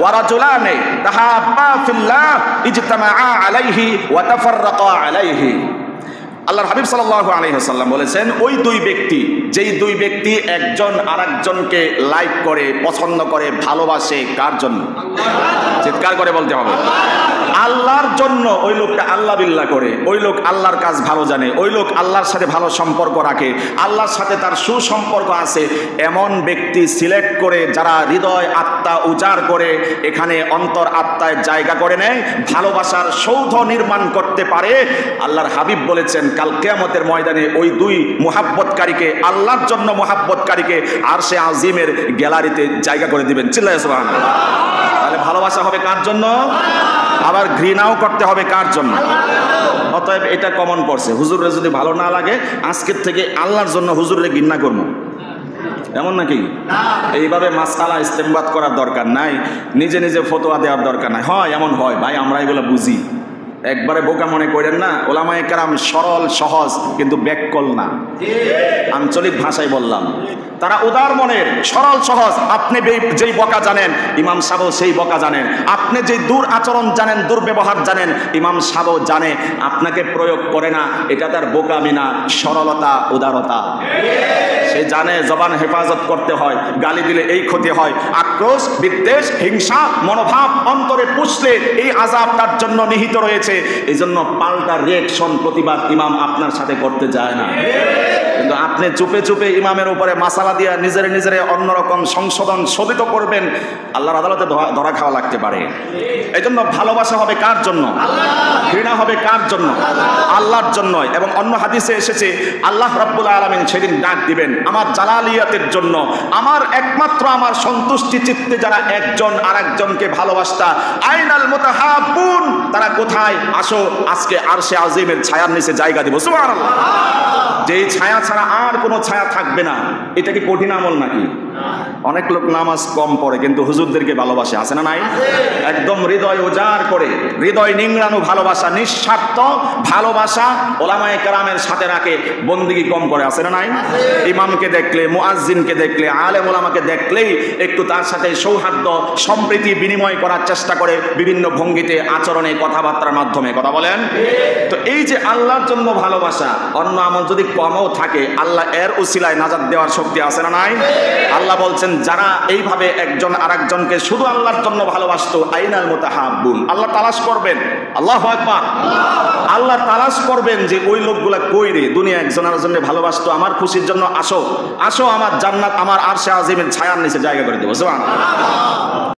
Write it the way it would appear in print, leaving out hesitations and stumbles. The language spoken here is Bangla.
ওয়া রাজুলানি তাহাব্বা ফিল্লাহ ইজতামাআ আলাইহি ওয়া তাফাররাকা আলাইহি। আল্লাহর হাবিব সাল্লাল্লাহু আলাইহি ওয়াসাল্লাম বলেছেন, ওই দুই ব্যক্তি, যেই দুই ব্যক্তি একজন আরেকজনকে লাইক করে, পছন্দ করে, ভালোবাসে, কার জন্য? চিৎকার করে বলতে হবে, আল্লাহর জন্য। ওই লোকটা আল্লাহ বিল্লাহ করে, ওই লোক আল্লাহর কাজ ভালো জানে, ওই লোক আল্লাহর সাথে ভালো সম্পর্ক রাখে, আল্লাহর সাথে তার সুসম্পর্ক আছে, এমন ব্যক্তি সিলেক্ট করে যারা হৃদয় আত্মা উজাড় করে এখানে অন্তর আত্মায় জায়গা করে নেয়, ভালোবাসার সৌধ নির্মাণ করতে পারে। আল্লাহর হাবিব বলেছেন, কাল কিয়ামতের ময়দানে ওই দুই মুহাব্বতকারীকে, আল্লাহর জন্য মুহাব্বতকারীকে আরশে আজিমের গ্যালারিতে জায়গা করে দিবেন। চিল্লায় সুবহানাল্লাহ। তাহলে ভালোবাসা হবে কার জন্য? আবার ঘৃণাও করতে হবে কার জন্য? অতএব এটা কমন পড়ছে, হুজুরের যদি ভালো না লাগে আজকের থেকে আল্লাহর জন্য হুজুরে ঘৃণা করবো, এমন নাকি? এইভাবে মাসআলা ইস্তেমবাদ করার দরকার নাই, নিজে নিজে ফতোয়া দেওয়ার দরকার নাই। হয় এমন হয় ভাই, আমরা এগুলো বুঝি, একবারে বোকা মনে করেন না। ওলামায়ে কেরাম সরল সহজ, কিন্তু ব্যাককল না, আঞ্চলিক ভাষায় বললাম। তারা উদার মনের, সরল সহজ। আপনি যেই বকা জানেন, ইমাম সাহেব সেই বকা জানেন। আপনি যে দূর আচরণ জানেন, দুর্ব্যবহার জানেন, ইমাম সাহেব জানে, আপনাকে প্রয়োগ করে না। এটা তার বোকামি না, সরলতা, উদারতা। সে জানে জবান হেফাজত করতে হয়, গালি দিলে এই ক্ষতি হয়, আক্রোশ, বিদ্বেষ, হিংসা মনোভাব অন্তরে পুষলে এই আযাব তার জন্য নিহিত রয়েছে। এই জন্য পাল্টা রিঅ্যাকশন, প্রতিবাদ ইমাম আপনার সাথে করতে যায় না। কিন্তু আপনি চুপে চুপে ইমামের উপরে মাসালা দিয়া নিজের অন্যরকম সংশোধন শোধিত করবেন, আল্লাহর আদালতে ধরা খাওয়া লাগতে পারে। এই জন্য ভালোবাসা হবে কার জন্য? ঘৃণা হবে কার জন্য? আল্লাহর জন্য। এবং অন্য হাদিসে এসেছে, আল্লাহ রাব্বুল আলামিন সেদিন ডাক দিবেন আমার জালালিয়াতের জন্য, আমার একমাত্র আমার সন্তুষ্টি চিত্তে যারা একজন আরেকজনকে ভালোবাসতা, আইনাল মুতাহাব্বুন, তারা কোথায়? আসো, আজকে আরশে আজিমের ছায়ার নিচে জায়গা দিব। সুবহানাল্লাহ। যেই ছায়া ছাড়া আর কোনো ছায়া থাকবে না। এটা কি কঠিন আমল নাকি? অনেক লোক নামাজ কম পড়ে কিন্তু হুজুরদেরকে ভালোবাসে, আছে না নাই? একদম হৃদয় উজাড় করে, হৃদয় নিংড়ানো ভালোবাসা, নিঃস্বার্থ ভালোবাসা ওলামায়ে কেরামের সাথে রাখে, বন্দেগী কম করে, আছে না নাই? ইমামকে দেখলে, মুয়াজ্জিনকে দেখলে, আলেম ওলামাকে দেখলেই একটু তার সাথে সৌহার্দ্য সম্প্রীতি বিনিময় করার চেষ্টা করে, বিভিন্ন ভঙ্গিতে, আচরণে, কথাবার্তার মাধ্যমে। কথা বলেন। তো এই যে আল্লাহর জন্য ভালোবাসা, অন্য আমল যদি কমও থাকে, আল্লাহ এর উসিলায় নাজাত দেওয়ার শক্তি আছে না নাই? আল্লাহ বলছেন, যারা এইভাবে একজন আরেকজনকে শুধু আল্লাহর জন্য ভালোবাসতো, আইনাল মুতাহাব্বুন, আল্লাহ তালাশ করবেন। আল্লাহু আকবার। আল্লাহ তালাশ করবেন যে ওই লোকগুলা কই রে, দুনিয়া একজন আরেকজনকে ভালোবাসতো, আমার খুশির জন্য আসো, আসো আমার জান্নাত, আমার আরশে আজিমের ছায়ার নিচে জায়গা করে দেবো। সুবহানাল্লাহ।